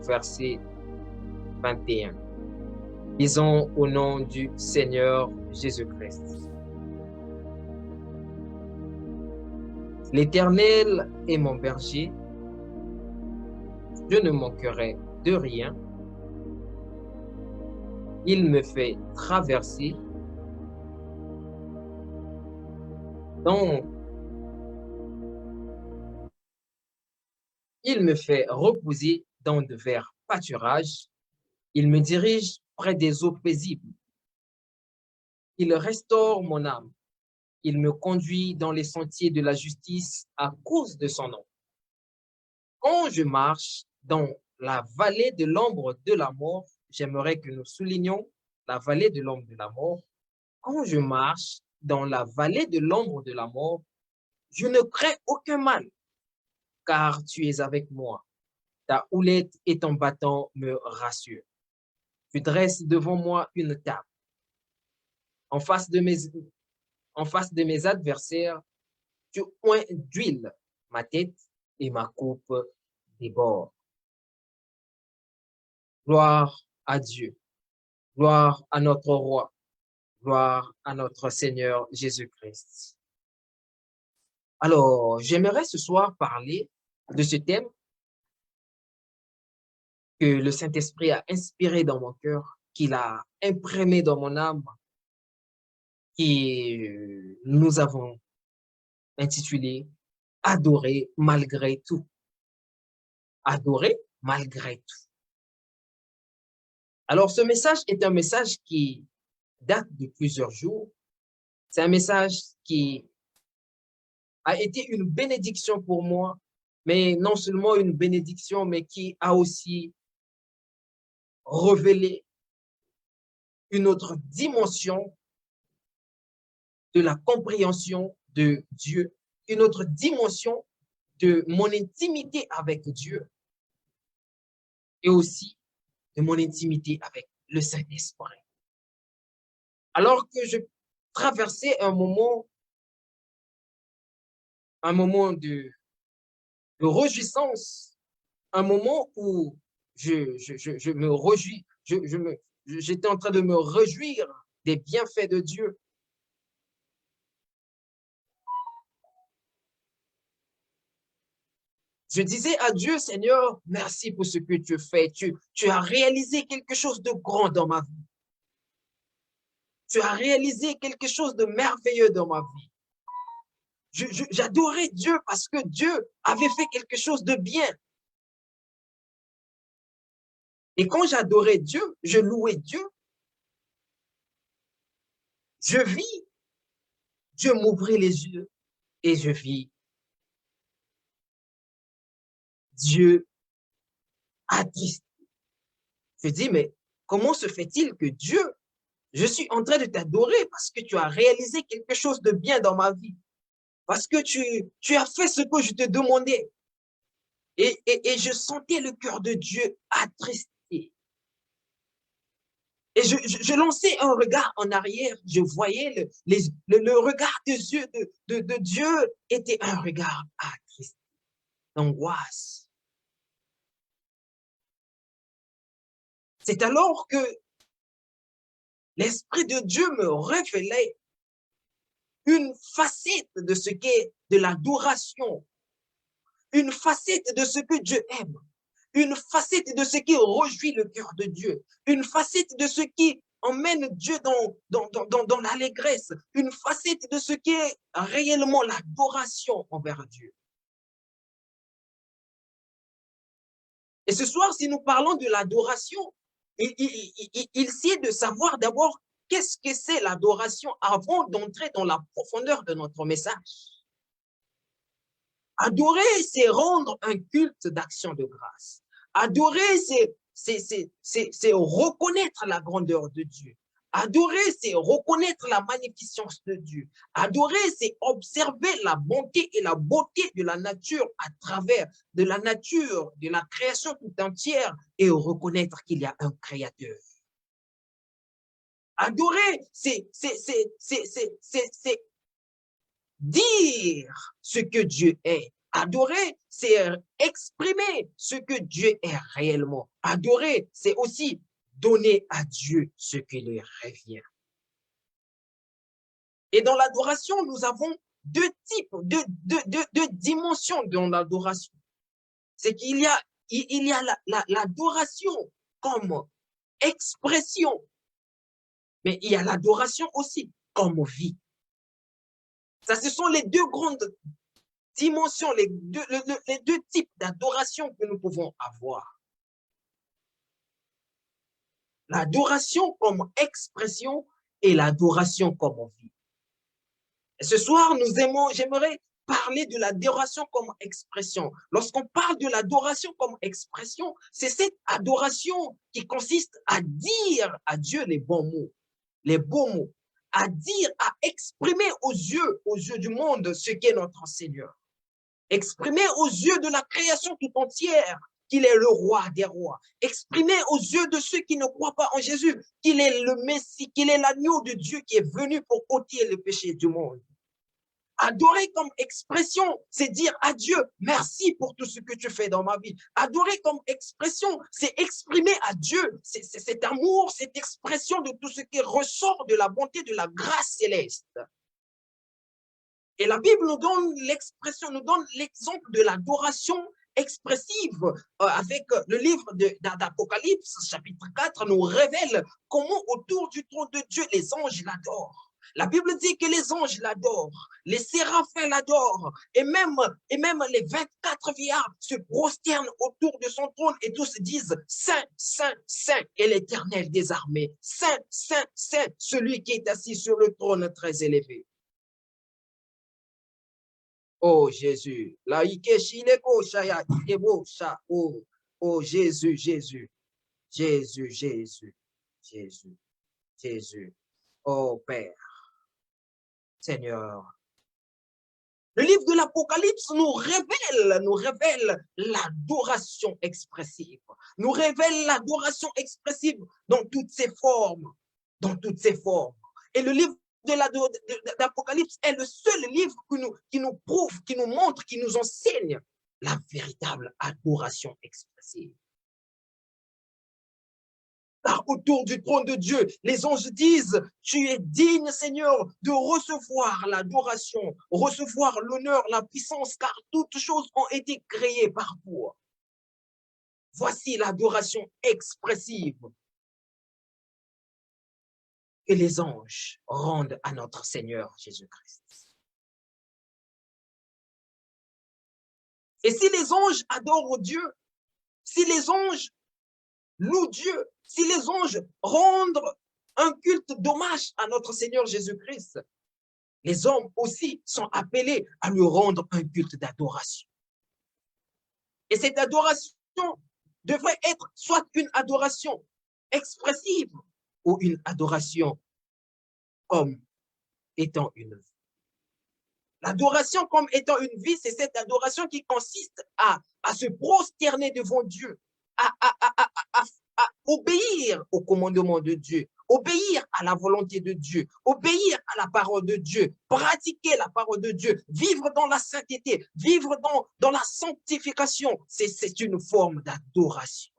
verset 21. Lisons au nom du Seigneur Jésus-Christ. L'Éternel est mon berger, je ne manquerai de rien. Il me fait traverser dans il me fait reposer dans de verts pâturages. Il me dirige près des eaux paisibles. Il restaure mon âme. Il me conduit dans les sentiers de la justice à cause de son nom. Quand je marche dans la vallée de l'ombre de la mort, j'aimerais que nous soulignions la vallée de l'ombre de la mort. Quand je marche dans la vallée de l'ombre de la mort, je ne crains aucun mal, car tu es avec moi. Ta houlette et ton bâton me rassurent. Tu dresses devant moi une table. En face de mes adversaires, tu oins d'huile ma tête et ma coupe déborde. Gloire à Dieu. Gloire à notre roi. Gloire à notre Seigneur Jésus-Christ. Alors, j'aimerais ce soir parler de ce thème que le Saint-Esprit a inspiré dans mon cœur, qu'il a imprimé dans mon âme, et nous avons intitulé « Adorer malgré tout ». Adorer malgré tout. Alors, ce message est un message qui date de plusieurs jours. C'est un message qui a été une bénédiction pour moi, mais non seulement une bénédiction, mais qui a aussi révélé une autre dimension de la compréhension de Dieu, une autre dimension de mon intimité avec Dieu et aussi de mon intimité avec le Saint-Esprit. Alors que je traversais un moment de réjouissance, un moment où je me réjouis, j'étais en train de me réjouir des bienfaits de Dieu. Je disais à Dieu, Seigneur, merci pour ce que tu fais. Tu as réalisé quelque chose de grand dans ma vie. Tu as réalisé quelque chose de merveilleux dans ma vie. J'adorais Dieu parce que Dieu avait fait quelque chose de bien. Et quand j'adorais Dieu, je louais Dieu, je vis, Dieu m'ouvrit les yeux et je vis Dieu attristé. Je dis, mais comment se fait-il que Dieu, je suis en train de t'adorer parce que tu as réalisé quelque chose de bien dans ma vie, parce que tu as fait ce que je te demandais. Et je sentais le cœur de Dieu attristé. Et je lançais un regard en arrière, je voyais le regard des yeux de Dieu était un regard attristé, d'angoisse. C'est alors que l'Esprit de Dieu me révélait une facette de ce qu'est de l'adoration, une facette de ce que Dieu aime, une facette de ce qui réjouit le cœur de Dieu, une facette de ce qui emmène Dieu dans l'allégresse, une facette de ce qui est réellement l'adoration envers Dieu. Et ce soir, si nous parlons de l'adoration, il s'agit de savoir d'abord qu'est-ce que c'est l'adoration avant d'entrer dans la profondeur de notre message. Adorer, c'est rendre un culte d'action de grâce. Adorer, c'est reconnaître la grandeur de Dieu. Adorer, c'est reconnaître la magnificence de Dieu. Adorer, c'est observer la bonté et la beauté de la nature à travers de la nature, de la création tout entière et reconnaître qu'il y a un créateur. Adorer, c'est dire ce que Dieu est Adorer, c'est exprimer ce que Dieu est réellement. Adorer, c'est aussi donner à Dieu ce qui lui revient. Et dans l'adoration, nous avons deux types, deux dimensions dans l'adoration. C'est qu'il y a l'adoration comme expression, mais il y a l'adoration aussi comme vie. Ça, ce sont les deux grandes dimensions, les deux types d'adoration que nous pouvons avoir. L'adoration comme expression et l'adoration comme vie. Et ce soir, j'aimerais parler de l'adoration comme expression. Lorsqu'on parle de l'adoration comme expression, c'est cette adoration qui consiste à dire à Dieu les bons mots, les beaux mots, à dire, à exprimer aux yeux du monde ce qu'est notre Seigneur. Exprimer aux yeux de la création tout entière qu'il est le roi des rois. Exprimer aux yeux de ceux qui ne croient pas en Jésus qu'il est le Messie, qu'il est l'agneau de Dieu qui est venu pour ôter le péché du monde. Adorer comme expression, c'est dire à Dieu, merci pour tout ce que tu fais dans ma vie. Adorer comme expression, c'est exprimer à Dieu cet amour, cette expression de tout ce qui ressort de la bonté, de la grâce céleste. Et la Bible nous donne l'expression, nous donne l'exemple de l'adoration expressive avec le livre d'Apocalypse, chapitre 4, nous révèle comment autour du trône de Dieu, les anges l'adorent. La Bible dit que les anges l'adorent, les séraphins l'adorent, et même les 24 vieillards se prosternent autour de son trône et tous disent « Saint, Saint, Saint est l'Éternel des armées, Saint, Saint, Saint, celui qui est assis sur le trône très élevé. » Oh Jésus, oh Jésus, Jésus, Jésus, Jésus, Jésus, Jésus, oh Père, Seigneur. Le livre de l'Apocalypse nous révèle l'adoration expressive, nous révèle l'adoration expressive dans toutes ses formes, Et le livre de l'Apocalypse est le seul livre qui nous prouve, qui nous montre, qui nous enseigne la véritable adoration expressive. Car autour du trône de Dieu, les anges disent, tu es digne, Seigneur, de recevoir l'adoration, recevoir l'honneur, la puissance, car toutes choses ont été créées par toi. Voici l'adoration expressive que les anges rendent à notre Seigneur Jésus-Christ. Et si les anges adorent Dieu, si les anges louent Dieu, si les anges rendent un culte d'hommage à notre Seigneur Jésus-Christ, les hommes aussi sont appelés à lui rendre un culte d'adoration. Et cette adoration devrait être soit une adoration expressive ou une adoration comme étant une vie. L'adoration comme étant une vie, c'est cette adoration qui consiste à se prosterner devant Dieu, à obéir au commandement de Dieu, obéir à la volonté de Dieu, obéir à la parole de Dieu, pratiquer la parole de Dieu, vivre dans la sainteté, vivre dans la sanctification. C'est une forme d'adoration.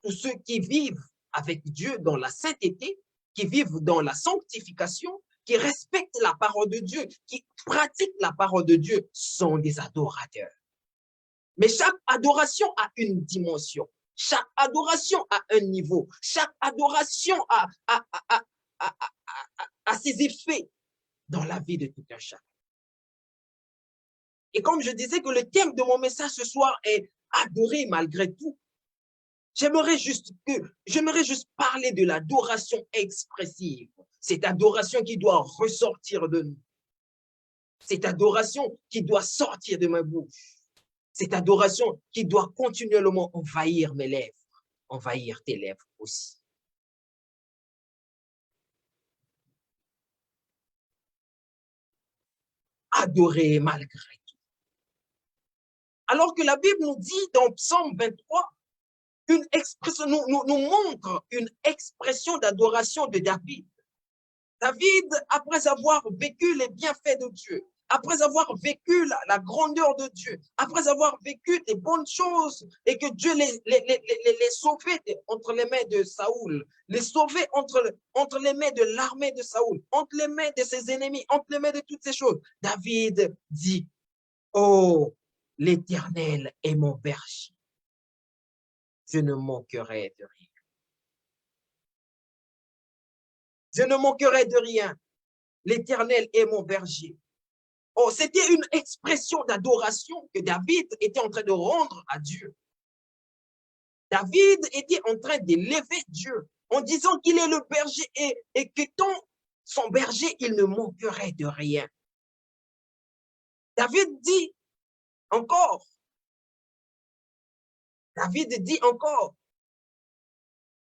Tous ceux qui vivent avec Dieu dans la sainteté, qui vivent dans la sanctification, qui respectent la parole de Dieu, qui pratiquent la parole de Dieu, sont des adorateurs. Mais chaque adoration a une dimension. Chaque adoration a un niveau. Chaque adoration a ses effets dans la vie de tout un chacun. Et comme je disais que le thème de mon message ce soir est adorer malgré tout, j'aimerais juste parler de l'adoration expressive. Cette adoration qui doit ressortir de nous. Cette adoration qui doit sortir de ma bouche. Cette adoration qui doit continuellement envahir mes lèvres, envahir tes lèvres aussi. Adorer malgré tout. Alors que la Bible nous dit dans Psaume 23, une expression, nous montre une expression d'adoration de David. David, après avoir vécu les bienfaits de Dieu, après avoir vécu la grandeur de Dieu, après avoir vécu des bonnes choses et que Dieu les sauvait entre les mains de Saoul, les sauvait entre les mains de l'armée de Saoul, entre les mains de ses ennemis, entre les mains de toutes ces choses, David dit, oh, l'Éternel est mon berger, je ne manquerai de rien. Je ne manquerai de rien. L'Éternel est mon berger. Oh, c'était une expression d'adoration que David était en train de rendre à Dieu. David était en train d'élever Dieu en disant qu'il est le berger et qu'étant son berger, il ne manquerait de rien. David dit encore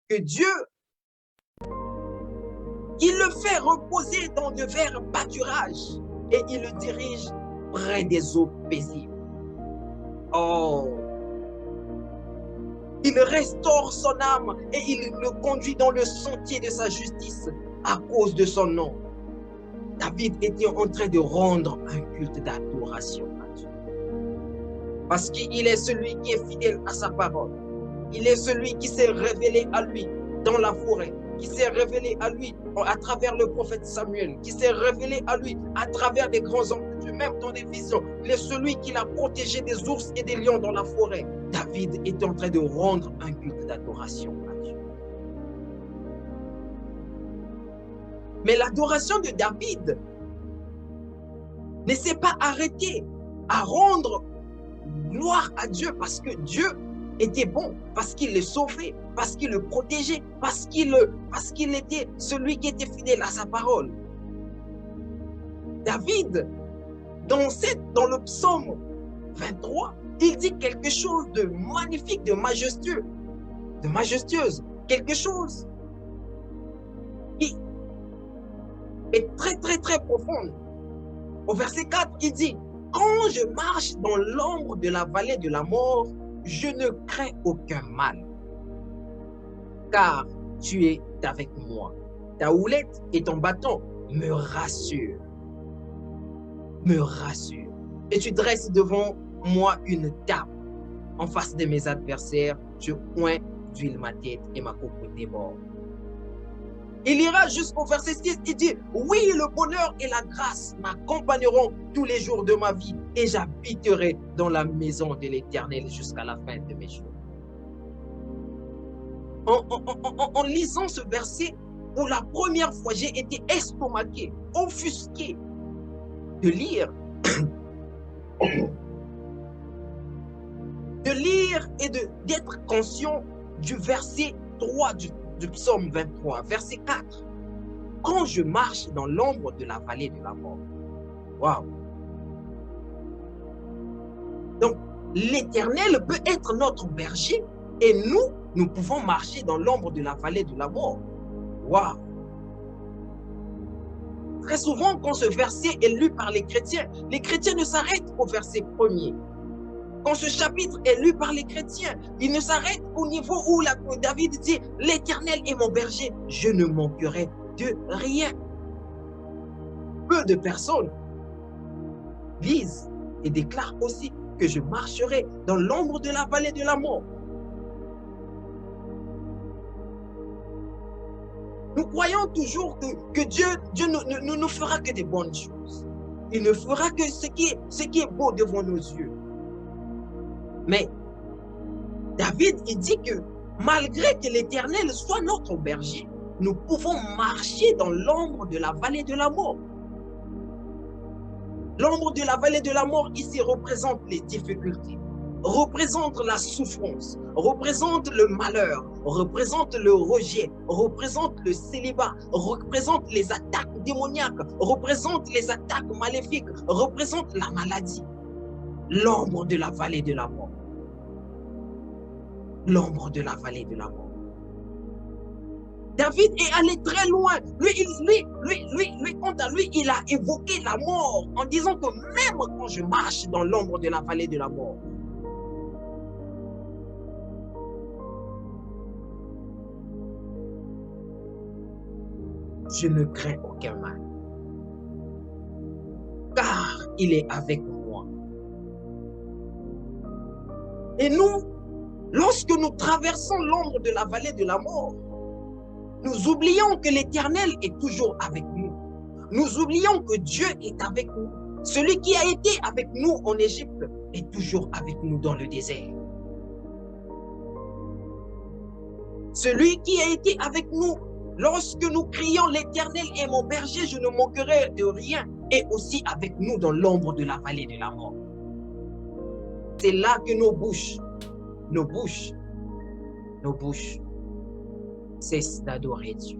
que Dieu, il le fait reposer dans de verts pâturages et il le dirige près des eaux paisibles. Oh, il restaure son âme et il le conduit dans le sentier de sa justice à cause de son nom. David était en train de rendre un culte d'adoration à Dieu. Parce qu'il est celui qui est fidèle à sa parole. Il est celui qui s'est révélé à lui dans la forêt, qui s'est révélé à lui à travers le prophète Samuel, qui s'est révélé à lui à travers des grands hommes de Dieu, même dans des visions. Il est celui qui l'a protégé des ours et des lions dans la forêt. David est en train de rendre un culte d'adoration à Dieu. Mais l'adoration de David ne s'est pas arrêtée à rendre gloire à Dieu parce que Dieu était bon, parce qu'il le sauvait, parce qu'il le protégeait, parce qu'il était celui qui était fidèle à sa parole. David, dans le psaume 23, il dit quelque chose de magnifique, de majestueux, de majestueuse, quelque chose qui est très, très, très profonde. Au verset 4, il dit, « Quand je marche dans l'ombre de la vallée de la mort, je ne crains aucun mal, car tu es avec moi. Ta houlette et ton bâton me rassurent. Me rassurent. Et tu dresses devant moi une table en face de mes adversaires. Je oins d'huile ma tête et ma coupe déborde. » Il ira jusqu'au verset 6, il dit, « Oui, le bonheur et la grâce m'accompagneront tous les jours de ma vie et j'habiterai dans la maison de l'Éternel jusqu'à la fin de mes jours. » En lisant ce verset, pour la première fois, j'ai été estomaqué, offusqué de lire et d'être conscient du verset 3 du psaume 23, verset 4. Quand je marche dans l'ombre de la vallée de la mort. Waouh! Donc, l'Éternel peut être notre berger et nous pouvons marcher dans l'ombre de la vallée de la mort. Waouh! Très souvent, quand ce verset est lu par les chrétiens ne s'arrêtent au verset 1er. Quand ce chapitre est lu par les chrétiens, il ne s'arrête au niveau où David dit « L'Éternel est mon berger, je ne manquerai de rien. » Peu de personnes lisent et déclarent aussi que je marcherai dans l'ombre de la vallée de la mort. Nous croyons toujours que Dieu ne nous fera que des bonnes choses. Il ne fera que ce qui est beau devant nos yeux. Mais David, il dit que malgré que l'Éternel soit notre berger, nous pouvons marcher dans l'ombre de la vallée de la mort. L'ombre de la vallée de la mort ici représente les difficultés, représente la souffrance, représente le malheur, représente le rejet, représente le célibat, représente les attaques démoniaques, représente les attaques maléfiques, représente la maladie. L'ombre de la vallée de la mort. L'ombre de la vallée de la mort. David est allé très loin. Quant à lui, il a évoqué la mort en disant que même quand je marche dans l'ombre de la vallée de la mort, je ne crains aucun mal, car il est avec moi. Et nous, lorsque nous traversons l'ombre de la vallée de la mort, nous oublions que l'Éternel est toujours avec nous. Nous oublions que Dieu est avec nous. Celui qui a été avec nous en Égypte est toujours avec nous dans le désert. Celui qui a été avec nous lorsque nous crions l'Éternel est mon berger, je ne manquerai de rien, est aussi avec nous dans l'ombre de la vallée de la mort. C'est là que nos bouches cessent d'adorer Dieu.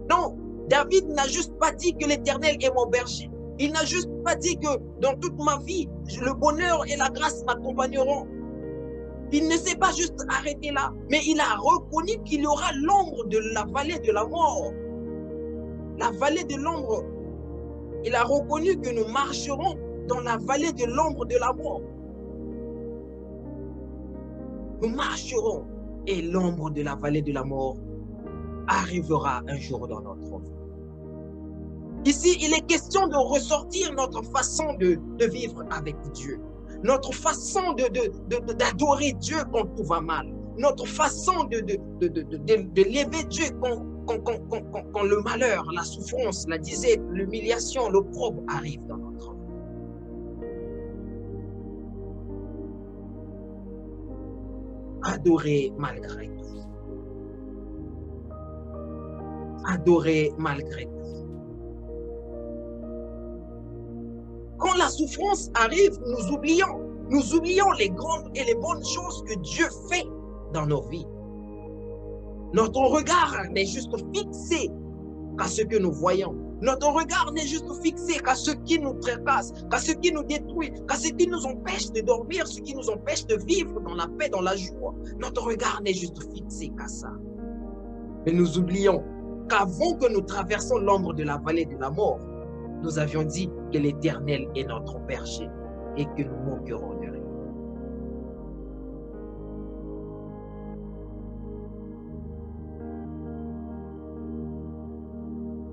Non, David n'a juste pas dit que l'Éternel est mon berger. Il n'a juste pas dit que dans toute ma vie, le bonheur et la grâce m'accompagneront. Il ne s'est pas juste arrêté là, mais il a reconnu qu'il y aura l'ombre de la vallée de la mort. La vallée de l'ombre. Il a reconnu que nous marcherons dans la vallée de l'ombre de la mort. Nous marcherons et l'ombre de la vallée de la mort arrivera un jour dans notre vie. Ici, il est question de ressortir notre façon de vivre avec Dieu. Notre façon d'adorer Dieu quand tout va mal. Notre façon de lever Dieu quand le malheur, la souffrance, la disette, l'humiliation, l'opprobre arrive dans notre vie. Adorer malgré tout. Adorer malgré tout. Quand la souffrance arrive, nous oublions les grandes et les bonnes choses que Dieu fait dans nos vies. Notre regard n'est juste fixé qu'à ce que nous voyons. Notre regard n'est juste fixé qu'à ce qui nous tracasse, qu'à ce qui nous détruit, qu'à ce qui nous empêche de dormir, ce qui nous empêche de vivre dans la paix, dans la joie. Notre regard n'est juste fixé qu'à ça. Mais nous oublions qu'avant que nous traversions l'ombre de la vallée de la mort, nous avions dit que l'Éternel est notre berger et que nous manquerons de rien.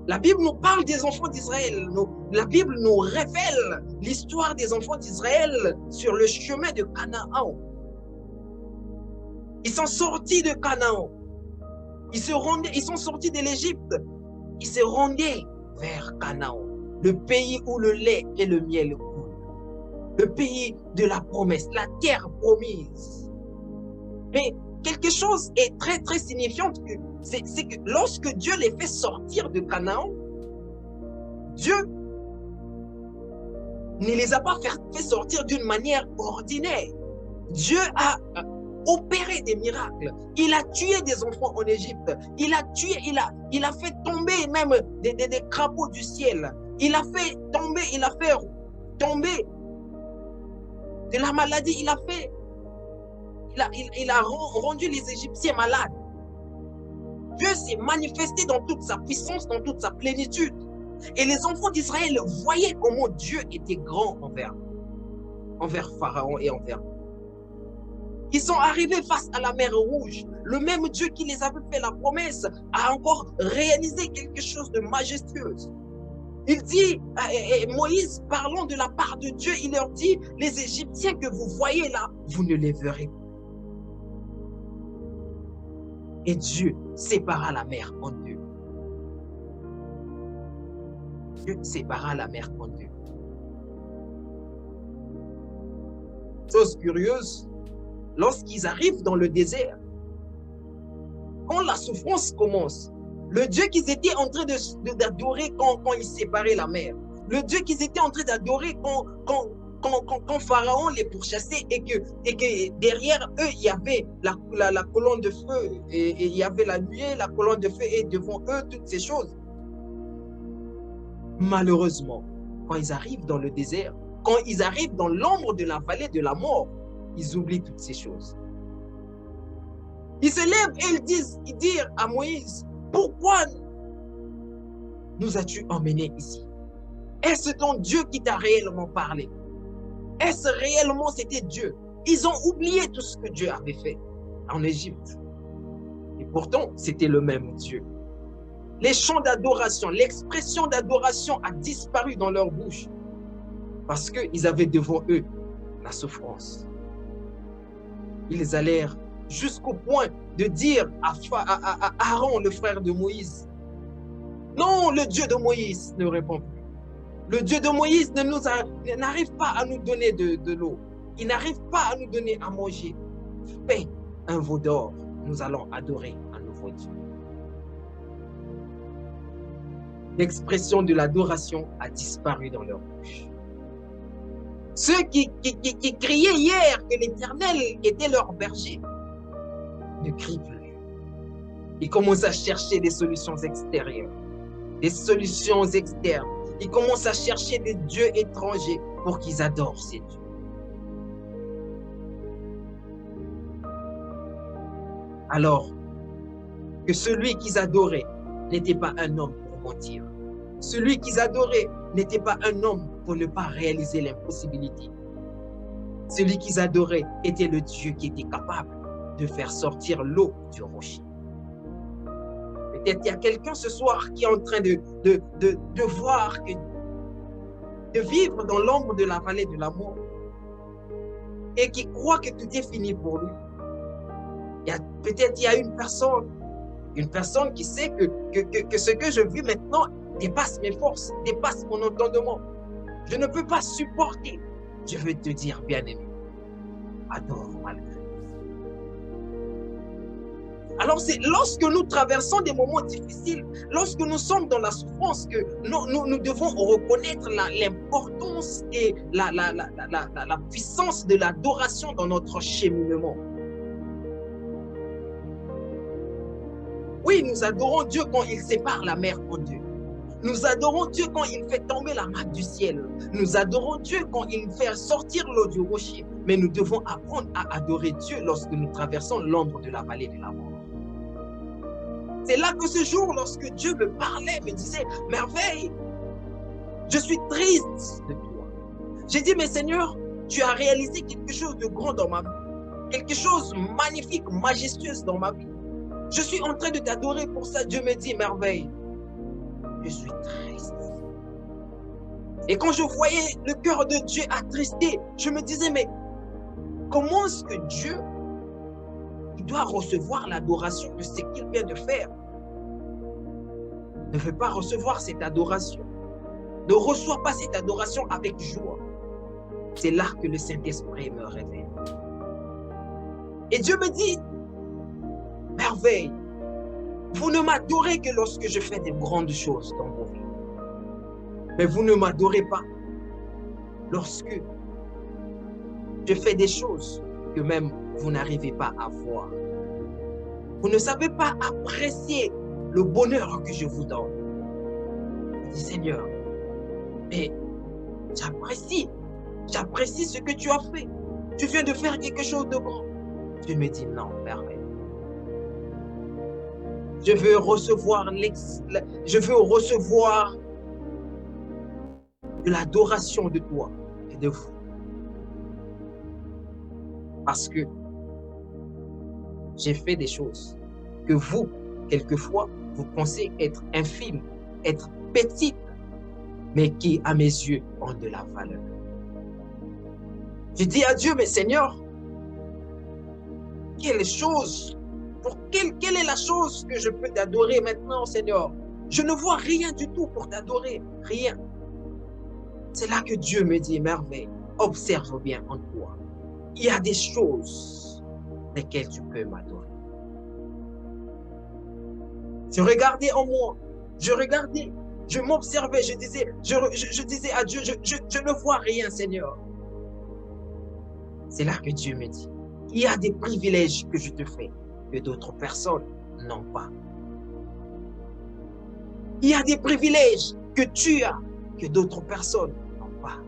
La Bible nous parle des enfants d'Israël. La Bible nous révèle l'histoire des enfants d'Israël sur le chemin de Canaan. Ils sont sortis de Canaan. Ils sont sortis de l'Égypte. Ils se rendaient vers Canaan, le pays où le lait et le miel coulent. Le pays de la promesse, la terre promise. Mais quelque chose est très, très signifiant, c'est que lorsque Dieu les fait sortir de Canaan, Dieu ne les a pas fait sortir d'une manière ordinaire. Dieu a opéré des miracles. Il a tué des enfants en Égypte. Il a fait tomber même des crapauds du ciel. Il a fait tomber de la maladie. Il a rendu les Égyptiens malades. Dieu s'est manifesté dans toute sa puissance, dans toute sa plénitude. Et les enfants d'Israël voyaient comment Dieu était grand envers Pharaon et envers eux. Ils sont arrivés face à la mer Rouge. Le même Dieu qui les avait fait la promesse a encore réalisé quelque chose de majestueux. Il dit, Moïse, parlant de la part de Dieu, il leur dit, les Égyptiens que vous voyez là, vous ne les verrez pas. Et Dieu sépara la mer en deux. Dieu sépara la mer en deux. Chose curieuse, lorsqu'ils arrivent dans le désert, quand la souffrance commence, le Dieu qu'ils étaient en train d'adorer quand ils séparaient la mer, le Dieu qu'ils étaient en train d'adorer quand Pharaon les pourchassait et que derrière eux, il y avait la colonne de feu et il y avait la nuée, la colonne de feu et devant eux, toutes ces choses. Malheureusement, quand ils arrivent dans le désert, quand ils arrivent dans l'ombre de la vallée de la mort, ils oublient toutes ces choses. Ils se lèvent et ils disent à Moïse, pourquoi nous as-tu emmenés ici? Est-ce ton Dieu qui t'a réellement parlé? Est-ce réellement c'était Dieu? Ils ont oublié tout ce que Dieu avait fait en Égypte. Et pourtant, c'était le même Dieu. Les chants d'adoration, l'expression d'adoration a disparu dans leur bouche parce qu'ils avaient devant eux la souffrance. Ils allèrent jusqu'au point de dire à Aaron, le frère de Moïse, non, le Dieu de Moïse ne répond plus. Le Dieu de Moïse n'arrive pas à nous donner de l'eau. Il n'arrive pas à nous donner à manger. Fais un veau d'or, nous allons adorer un nouveau Dieu. L'expression de l'adoration a disparu dans leur bouche. Ceux qui criaient hier que l'Éternel était leur berger ne crient plus. Ils commencent à chercher des solutions extérieures, des solutions externes. Ils commencent à chercher des dieux étrangers pour qu'ils adorent ces dieux. Alors que celui qu'ils adoraient n'était pas un homme pour mentir. Celui qu'ils adoraient n'était pas un homme pour ne pas réaliser l'impossibilité. Celui qu'ils adoraient était le Dieu qui était capable de faire sortir l'eau du rocher. Peut-être il y a quelqu'un ce soir qui est en train de voir, de vivre dans l'ombre de la vallée de la mort et qui croit que tout est fini pour lui. Peut-être il y a une personne qui sait que ce que je vis maintenant dépasse mes forces, dépasse mon entendement. Je ne peux pas supporter. Je veux te dire, bien-aimé, adore malgré. Alors c'est lorsque nous traversons des moments difficiles, lorsque nous sommes dans la souffrance, que nous devons reconnaître l'importance et la puissance de l'adoration dans notre cheminement. Oui, nous adorons Dieu quand il sépare la mer en deux. Nous adorons Dieu quand il fait tomber la manne du ciel. Nous adorons Dieu quand il fait sortir l'eau du rocher. Mais nous devons apprendre à adorer Dieu lorsque nous traversons l'ombre de la vallée de la mort. C'est là que ce jour, lorsque Dieu me parlait, me disait, merveille, je suis triste de toi. J'ai dit, mais Seigneur, tu as réalisé quelque chose de grand dans ma vie. Quelque chose de magnifique, majestueux dans ma vie. Je suis en train de t'adorer pour ça. Dieu me dit, merveille, je suis triste. Et quand je voyais le cœur de Dieu attristé, je me disais, mais comment est-ce que Dieu, il doit recevoir l'adoration de ce qu'il vient de faire? Ne veut pas recevoir cette adoration. Ne reçoit pas cette adoration avec joie. C'est là que le Saint-Esprit me révèle. Et Dieu me dit, merveille, vous ne m'adorez que lorsque je fais des grandes choses dans vos vies. Mais vous ne m'adorez pas lorsque je fais des choses que même vous n'arrivez pas à voir. Vous ne savez pas apprécier le bonheur que je vous donne. Je dis, Seigneur, mais j'apprécie ce que tu as fait. Tu viens de faire quelque chose de grand. Dieu me dit, non, merveille. Je veux recevoir de l'adoration de toi et de vous. Parce que j'ai fait des choses que vous, quelquefois, vous pensez être infimes, être petites, mais qui, à mes yeux, ont de la valeur. Je dis à Dieu, mais Seigneur, quelle est la chose que je peux t'adorer maintenant, Seigneur? Je ne vois rien du tout pour t'adorer, rien. C'est là que Dieu me dit, merveille, observe bien en toi. Il y a des choses desquelles tu peux m'adorer. Je regardais en moi, je m'observais, je disais à Dieu, je ne vois rien, Seigneur. C'est là que Dieu me dit, il y a des privilèges que je te fais, que d'autres personnes n'ont pas. Il y a des privilèges que tu as, que d'autres personnes n'ont pas.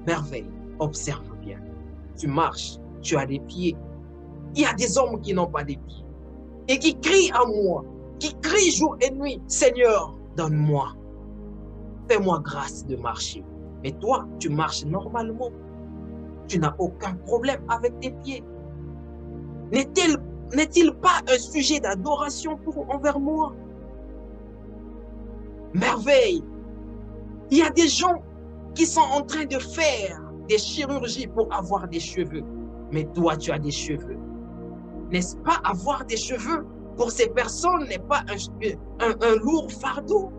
Merveille, observe bien. Tu marches, tu as des pieds. Il y a des hommes qui n'ont pas des pieds et qui crient à moi, qui crient jour et nuit, Seigneur, donne-moi, fais-moi grâce de marcher. Mais toi, tu marches normalement. Tu n'as aucun problème avec tes pieds. n'est-il pas un sujet d'adoration envers moi? Merveille! Il y a des gens qui sont en train de faire des chirurgies pour avoir des cheveux. Mais toi, tu as des cheveux. N'est-ce pas avoir des cheveux pour ces personnes n'est pas un lourd fardeau?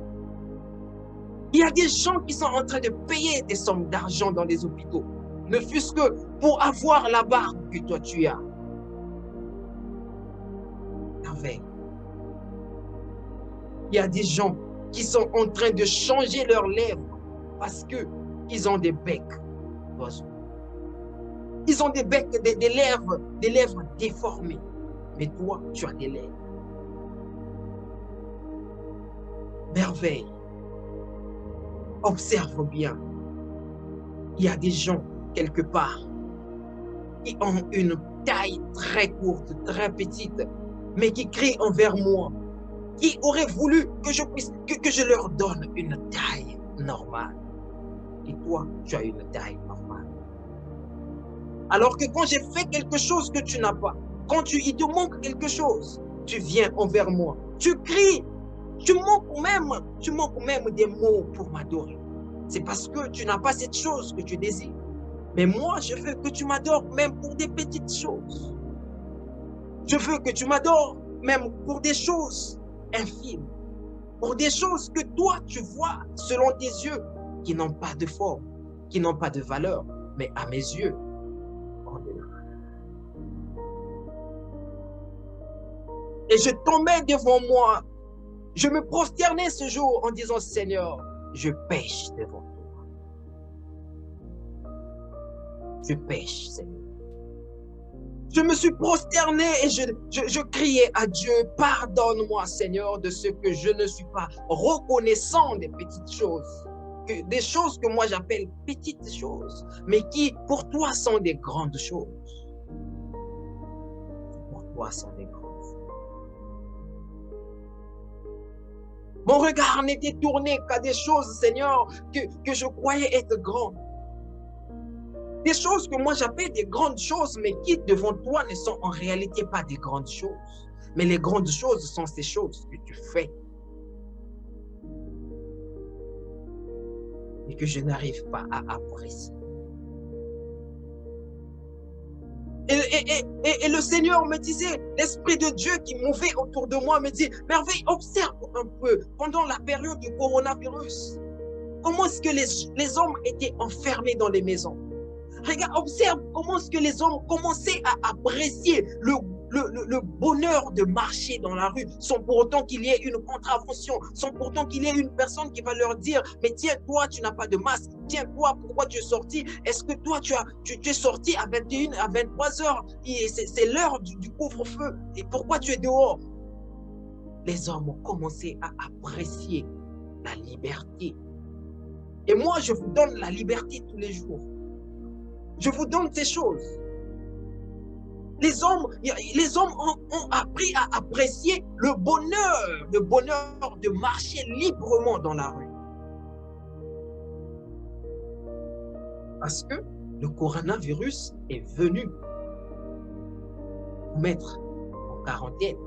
Il y a des gens qui sont en train de payer des sommes d'argent dans les hôpitaux, ne fût-ce que pour avoir la barbe que toi tu as. Merveille. Il y a des gens qui sont en train de changer leurs lèvres parce qu'ils ont des becs d'oiseaux. Ils ont des becs, des lèvres déformées. Mais toi, tu as des lèvres. Merveille. Observe bien. Il y a des gens, quelque part, qui ont une taille très courte, très petite, mais qui crient envers moi, qui auraient voulu que je leur donne une taille normale. Et toi, tu as une taille normale. Alors que quand j'ai fait quelque chose que tu n'as pas, quand il te manque quelque chose, tu viens envers moi, tu cries, tu manques même des mots pour m'adorer. C'est parce que tu n'as pas cette chose que tu désires. Mais moi, je veux que tu m'adores même pour des petites choses. Je veux que tu m'adores même pour des choses infimes. Pour des choses que toi, tu vois selon tes yeux, qui n'ont pas de forme, qui n'ont pas de valeur. Mais à mes yeux, on est là. Et je tombais devant moi. Je me prosternais ce jour en disant, Seigneur, je pêche devant toi. Je pêche, Seigneur. Je me suis prosterné et je criais à Dieu, pardonne-moi, Seigneur, de ce que je ne suis pas reconnaissant des petites choses. Des choses que moi j'appelle petites choses, mais qui pour toi sont des grandes choses. Pour toi sont des grandes choses. Mon regard n'était tourné qu'à des choses, Seigneur, que je croyais être grandes. Des choses que moi j'appelle des grandes choses, mais qui devant toi ne sont en réalité pas des grandes choses. Mais les grandes choses sont ces choses que tu fais. Et que je n'arrive pas à apprécier. Et le Seigneur me disait, l'Esprit de Dieu qui mouvait autour de moi me dit, Merveille, observe un peu, pendant la période du coronavirus, comment est-ce que les hommes étaient enfermés dans les maisons. Regarde, observe comment est-ce que les hommes commençaient à apprécier le bonheur de marcher dans la rue, sans pour autant qu'il y ait une contravention, sans pour autant qu'il y ait une personne qui va leur dire, mais tiens, toi, tu n'as pas de masque, tiens, toi, pourquoi tu es sorti? Est-ce que toi, tu es sorti à 21, à 23 heures, c'est l'heure du couvre-feu, et pourquoi tu es dehors? Les hommes ont commencé à apprécier la liberté. Et moi, je vous donne la liberté tous les jours. Je vous donne ces choses. Les hommes ont appris à apprécier le bonheur de marcher librement dans la rue. Parce que le coronavirus est venu vous mettre en quarantaine.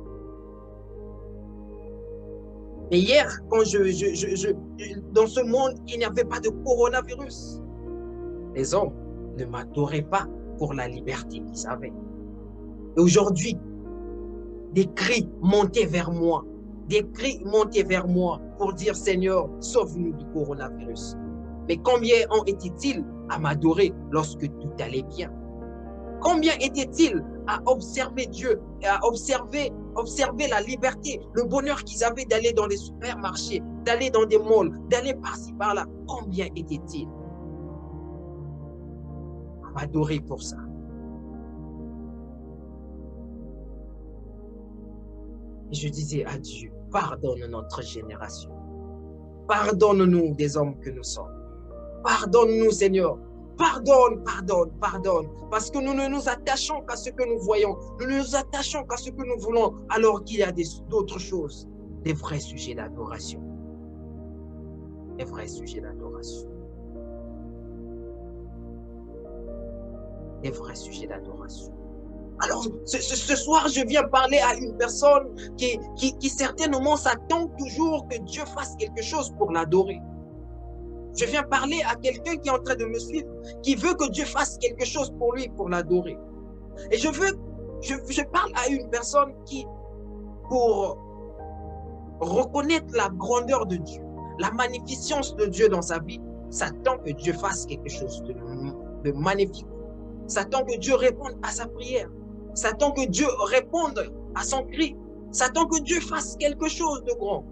Mais hier, quand dans ce monde, il n'y avait pas de coronavirus. Les hommes ne m'adoraient pas pour la liberté qu'ils avaient. Et aujourd'hui, des cris montaient vers moi. Des cris montaient vers moi pour dire, Seigneur, sauve-nous du coronavirus. Mais combien en était-il à m'adorer lorsque tout allait bien? Combien était-il à observer Dieu, et à observer la liberté, le bonheur qu'ils avaient d'aller dans les supermarchés, d'aller dans des malls, d'aller par-ci, par-là? Combien était-il à m'adorer pour ça? Et je disais à Dieu, pardonne notre génération. Pardonne-nous des hommes que nous sommes. Pardonne-nous, Seigneur. Pardonne, pardonne, pardonne. Parce que nous ne nous attachons qu'à ce que nous voyons. Nous ne nous attachons qu'à ce que nous voulons, alors qu'il y a d'autres choses. Des vrais sujets d'adoration. Des vrais sujets d'adoration. Des vrais sujets d'adoration. Alors, ce soir, je viens parler à une personne qui certainement s'attend toujours que Dieu fasse quelque chose pour l'adorer. Je viens parler à quelqu'un qui est en train de me suivre, qui veut que Dieu fasse quelque chose pour lui, pour l'adorer. Et je parle à une personne qui, pour reconnaître la grandeur de Dieu, la magnificence de Dieu dans sa vie, s'attend que Dieu fasse quelque chose de magnifique. S'attend que Dieu réponde à sa prière. S'attend que Dieu réponde à son cri. S'attend que Dieu fasse quelque chose de grand.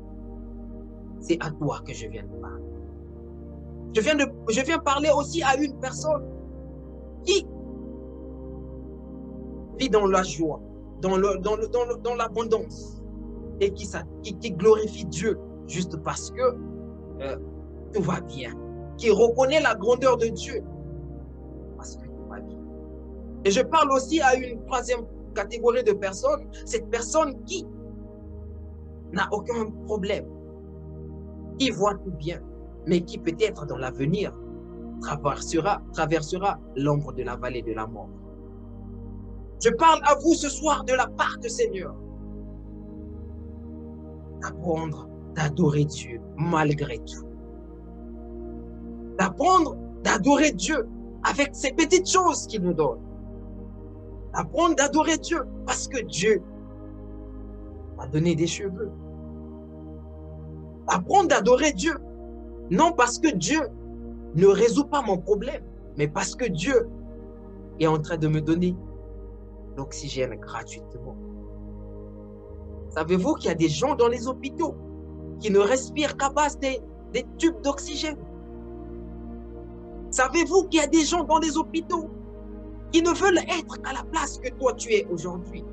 C'est à toi que je viens de parler. Je viens parler aussi à une personne qui vit dans la joie, dans l'abondance, et qui glorifie Dieu juste parce que tout va bien, qui reconnaît la grandeur de Dieu parce que tout va bien. Et je parle aussi à une troisième catégorie de personnes, cette personne qui n'a aucun problème, qui voit tout bien, mais qui peut-être dans l'avenir traversera l'ombre de la vallée de la mort. Je parle à vous ce soir de la part du Seigneur. D'apprendre d'adorer Dieu malgré tout. D'apprendre d'adorer Dieu avec ces petites choses qu'il nous donne. D'apprendre d'adorer Dieu parce que Dieu m'a donné des cheveux. Apprendre d'adorer Dieu, non parce que Dieu ne résout pas mon problème, mais parce que Dieu est en train de me donner l'oxygène gratuitement. Savez-vous qu'il y a des gens dans les hôpitaux qui ne respirent qu'à base des tubes d'oxygène? Savez-vous qu'il y a des gens dans les hôpitaux qui ne veulent être à la place que toi tu es aujourd'hui?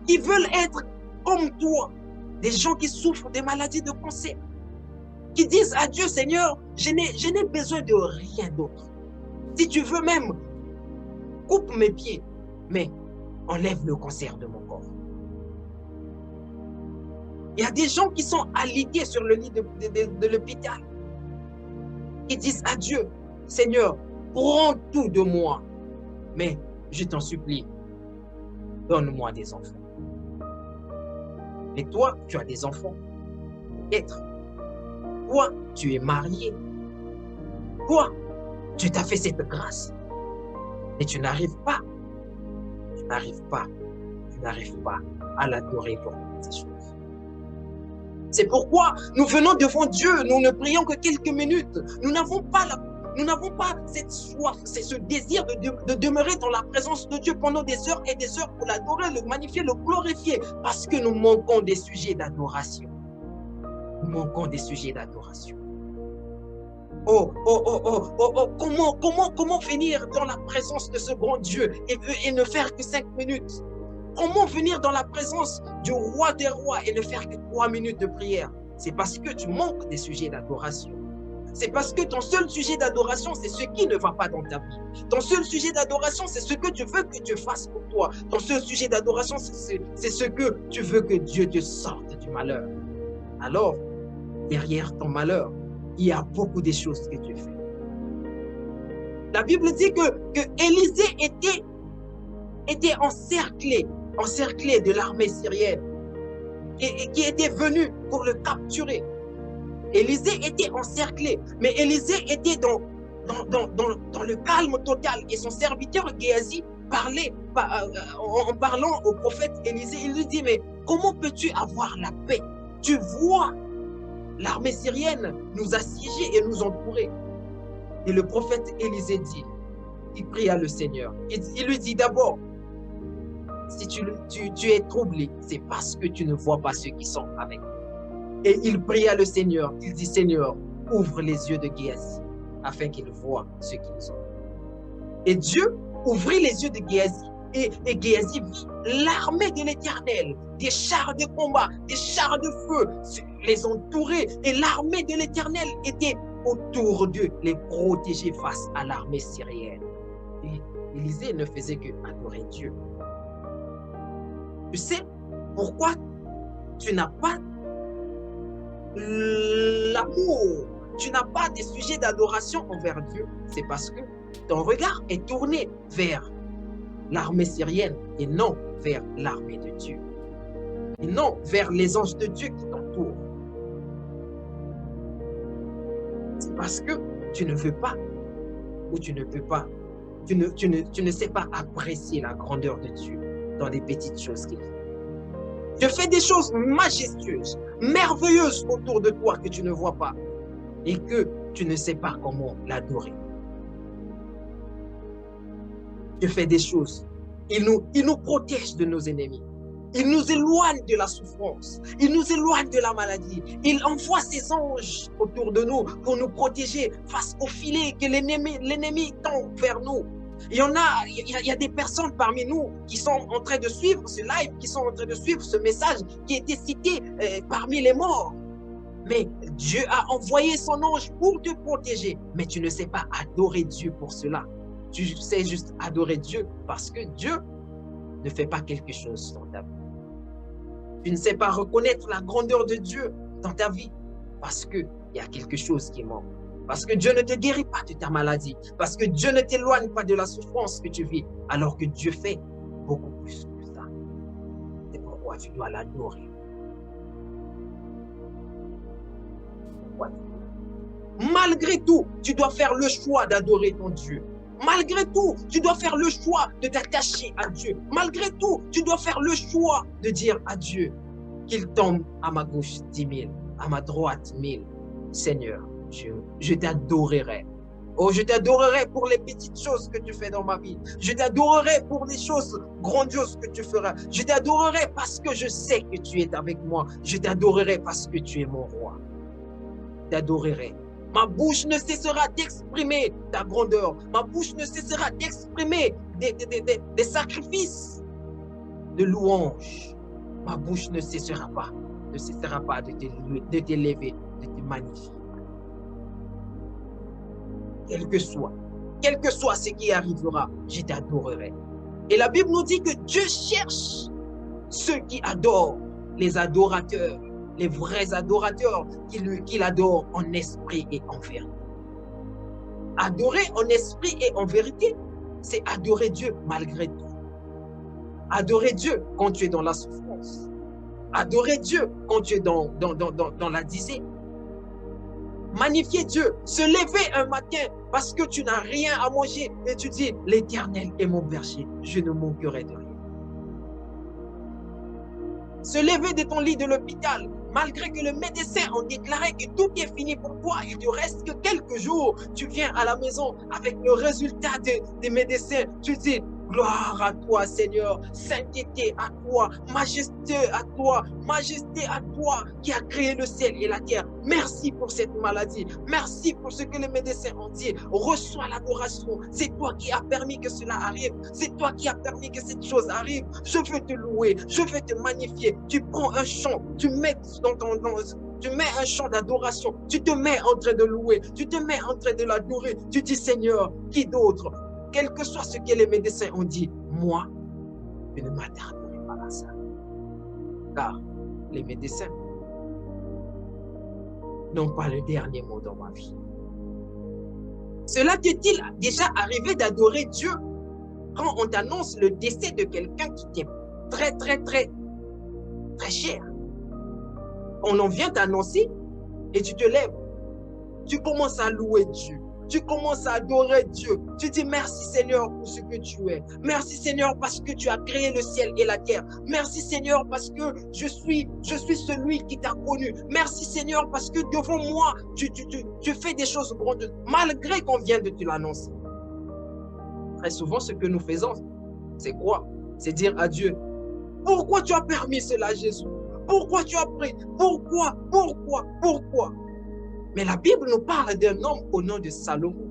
Qui veulent être comme toi, des gens qui souffrent des maladies de cancer, qui disent à Dieu, Seigneur, je n'ai besoin de rien d'autre. Si tu veux même, coupe mes pieds, mais enlève le cancer de mon corps. Il y a des gens qui sont alités sur le lit de l'hôpital, qui disent à Dieu, Seigneur, prends tout de moi, mais je t'en supplie, donne-moi des enfants. Et toi, tu as des enfants. Peut-être. Toi, tu es marié. Toi, tu t'as fait cette grâce. Et tu n'arrives pas. Tu n'arrives pas à l'adorer pour ces choses. C'est pourquoi nous venons devant Dieu, nous ne prions que quelques minutes. Nous n'avons pas cette soif, c'est ce désir de demeurer dans la présence de Dieu pendant des heures et des heures pour l'adorer, le magnifier, le glorifier, parce que nous manquons des sujets d'adoration. Nous manquons des sujets d'adoration. Comment venir dans la présence de ce grand Dieu et ne faire que 5 minutes? Comment venir dans la présence du roi des rois et ne faire que 3 minutes de prière? C'est parce que tu manques des sujets d'adoration. C'est parce que ton seul sujet d'adoration, c'est ce qui ne va pas dans ta vie. Ton seul sujet d'adoration, c'est ce que tu veux que Dieu fasse pour toi. Ton seul sujet d'adoration, c'est ce que tu veux que Dieu te sorte du malheur. Alors, derrière ton malheur, il y a beaucoup de choses que tu fais. La Bible dit que Élisée était encerclé de l'armée syrienne et qui était venue pour le capturer. Élisée était encerclé, mais Élisée était dans le calme total. Et son serviteur Géasi parlait, en parlant au prophète Élisée, il lui dit, mais comment peux-tu avoir la paix? Tu vois, l'armée syrienne nous assiéger et nous entourer. Et le prophète Élisée dit, il pria le Seigneur. Il lui dit d'abord, si tu es troublé, c'est parce que tu ne vois pas ceux qui sont avec toi. Et il pria le Seigneur. Il dit, Seigneur, ouvre les yeux de Géasi afin qu'il voie ceux qui sont. Et Dieu ouvrit les yeux de Géasi. Et Géasi vit l'armée de l'Éternel, des chars de combat, des chars de feu, les entourer. Et l'armée de l'Éternel était autour d'eux, les protéger face à l'armée syrienne. Et Élisée ne faisait que adorer Dieu. Tu sais pourquoi tu n'as pas l'amour, tu n'as pas des sujets d'adoration envers Dieu? C'est parce que ton regard est tourné vers l'armée syrienne et non vers l'armée de Dieu. Et non vers les anges de Dieu qui t'entourent. C'est parce que tu ne veux pas ou tu ne peux pas, tu ne sais pas apprécier la grandeur de Dieu dans les petites choses qu'il fait. Dieu fait des choses majestueuses, merveilleuses autour de toi que tu ne vois pas et que tu ne sais pas comment l'adorer. Dieu fait des choses. Il nous protège de nos ennemis. Il nous éloigne de la souffrance. Il nous éloigne de la maladie. Il envoie ses anges autour de nous pour nous protéger face au filet que l'ennemi tend vers nous. Il y a des personnes parmi nous qui sont en train de suivre ce live, qui sont en train de suivre ce message qui a été cité parmi les morts. Mais Dieu a envoyé son ange pour te protéger. Mais tu ne sais pas adorer Dieu pour cela. Tu sais juste adorer Dieu parce que Dieu ne fait pas quelque chose dans ta vie. Tu ne sais pas reconnaître la grandeur de Dieu dans ta vie parce qu'il y a quelque chose qui manque. Parce que Dieu ne te guérit pas de ta maladie. Parce que Dieu ne t'éloigne pas de la souffrance que tu vis. Alors que Dieu fait beaucoup plus que ça. C'est pourquoi tu dois l'adorer. Malgré tout, tu dois faire le choix d'adorer ton Dieu. Malgré tout, tu dois faire le choix de t'attacher à Dieu. Malgré tout, tu dois faire le choix de dire à Dieu qu'il tombe à ma gauche 10 000, à ma droite 1000. Seigneur, je t'adorerai. Oh, je t'adorerai pour les petites choses que tu fais dans ma vie. Je t'adorerai pour les choses grandioses que tu feras. Je t'adorerai parce que je sais que tu es avec moi. Je t'adorerai parce que tu es mon roi. Je t'adorerai. Ma bouche ne cessera d'exprimer ta grandeur. Ma bouche ne cessera d'exprimer des sacrifices de louange. Ma bouche ne cessera pas de t'élever, de te magnifier. Quel que soit ce qui arrivera, je t'adorerai. Et la Bible nous dit que Dieu cherche ceux qui adorent, les adorateurs, les vrais adorateurs qui l'adorent en esprit et en vérité. Adorer en esprit et en vérité, c'est adorer Dieu malgré tout. Adorer Dieu quand tu es dans la souffrance. Adorer Dieu quand tu es dans la disette. Magnifier Dieu, se lever un matin parce que tu n'as rien à manger et tu dis, l'Éternel est mon berger, je ne manquerai de rien. Se lever de ton lit de l'hôpital, malgré que le médecin a déclaré que tout est fini pour toi, il te reste que quelques jours, tu viens à la maison avec le résultat des médecins, tu dis, gloire à toi Seigneur, sainteté à toi, majesté à toi qui a créé le ciel et la terre. Merci pour cette maladie, merci pour ce que les médecins ont dit. Reçois l'adoration, c'est toi qui as permis que cela arrive, c'est toi qui as permis que cette chose arrive. Je veux te louer, je veux te magnifier. Tu prends un chant, tu mets un chant d'adoration, tu te mets en train de louer, tu te mets en train de l'adorer, tu dis Seigneur, qui d'autre? Quel que soit ce que les médecins ont dit, moi, je ne m'attarderai pas à ça. Car les médecins n'ont pas le dernier mot dans ma vie. Cela t'est-il déjà arrivé d'adorer Dieu quand on t'annonce le décès de quelqu'un qui t'est très, très, très, très cher? On en vient t'annoncer et tu te lèves. Tu commences à louer Dieu. Tu commences à adorer Dieu. Tu dis merci Seigneur pour ce que tu es. Merci Seigneur parce que tu as créé le ciel et la terre. Merci Seigneur parce que je suis celui qui t'a connu. Merci Seigneur parce que devant moi, tu fais des choses grandioses malgré qu'on vient de te l'annoncer. Très souvent, ce que nous faisons, c'est quoi? C'est dire à Dieu, pourquoi tu as permis cela Jésus? Pourquoi tu as pris? Pourquoi? Mais la Bible nous parle d'un homme au nom de Salomon.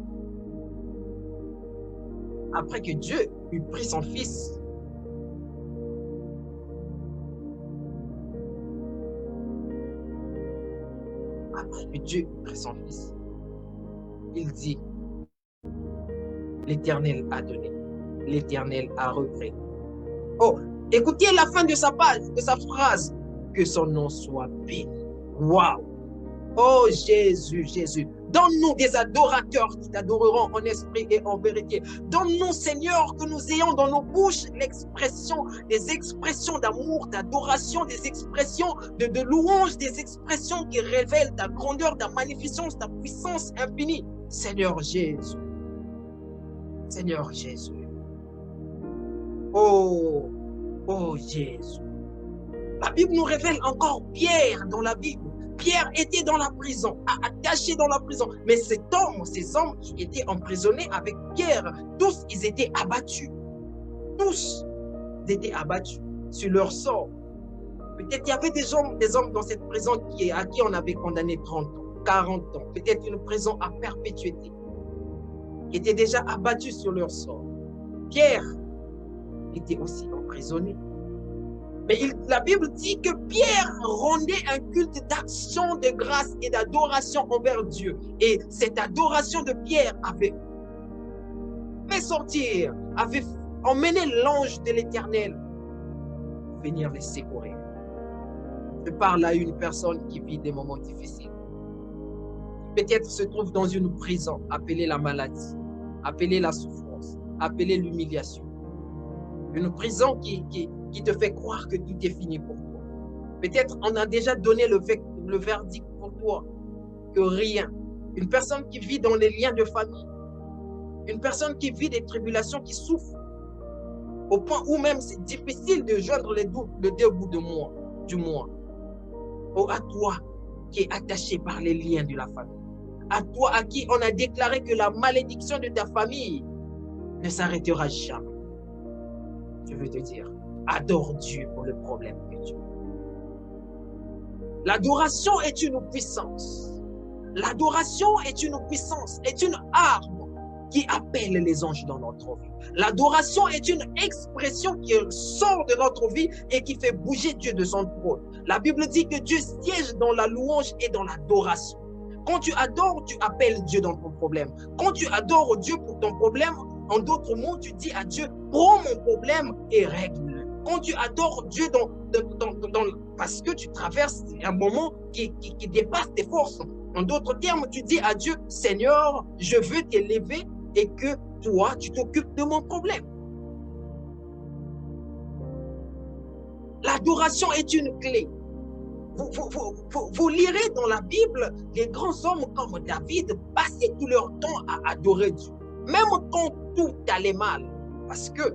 Après que Dieu eut pris son fils, il dit, l'Éternel a donné, l'Éternel a repris. Oh, écoutez la fin de sa phrase, que son nom soit béni. Waouh! Oh Jésus, Jésus, donne-nous des adorateurs qui t'adoreront en esprit et en vérité. Donne-nous, Seigneur, que nous ayons dans nos bouches des expressions d'amour, d'adoration, des expressions de louange, des expressions qui révèlent ta grandeur, ta magnificence, ta puissance infinie. Seigneur Jésus. Seigneur Jésus. Oh Jésus. La Bible nous révèle encore Pierre dans la Bible. Pierre était dans la prison, attaché dans la prison. Mais ces hommes qui étaient emprisonnés avec Pierre, tous, ils étaient abattus. Tous étaient abattus sur leur sort. Peut-être qu'il y avait des hommes dans cette prison à qui on avait condamné 30 ans, 40 ans. Peut-être une prison à perpétuité. Qui étaient déjà abattus sur leur sort. Pierre était aussi emprisonné. Mais la Bible dit que Pierre rendait un culte d'action, de grâce et d'adoration envers Dieu. Et cette adoration de Pierre avait fait sortir, avait emmené l'ange de l'Éternel venir les secourir. Je parle à une personne qui vit des moments difficiles. Peut-être se trouve dans une prison, appelée la maladie, appelée la souffrance, appelée l'humiliation. Une prison qui te fait croire que tout est fini pour toi. Peut-être on a déjà donné le verdict pour toi, que rien. Une personne qui vit dans les liens de famille, une personne qui vit des tribulations, qui souffre, au point où même c'est difficile de joindre les deux bouts du mois. Oh, à toi qui es attaché par les liens de la famille, à toi à qui on a déclaré que la malédiction de ta famille ne s'arrêtera jamais. Je veux te dire, adore Dieu pour le problème que tu as. L'adoration est une puissance. L'adoration est une puissance, est une arme qui appelle les anges dans notre vie. L'adoration est une expression qui sort de notre vie et qui fait bouger Dieu de son trône. La Bible dit que Dieu siège dans la louange et dans l'adoration. Quand tu adores, tu appelles Dieu dans ton problème. Quand tu adores Dieu pour ton problème, en d'autres mots, tu dis à Dieu, prends mon problème et règle-le. Quand tu adores Dieu parce que tu traverses un moment qui dépasse tes forces, en d'autres termes, tu dis à Dieu, Seigneur, je veux t'élever et que toi, tu t'occupes de mon problème. L'adoration est une clé. Vous lirez dans la Bible les grands hommes comme David passaient tout leur temps à adorer Dieu. Même quand tout allait mal. Parce que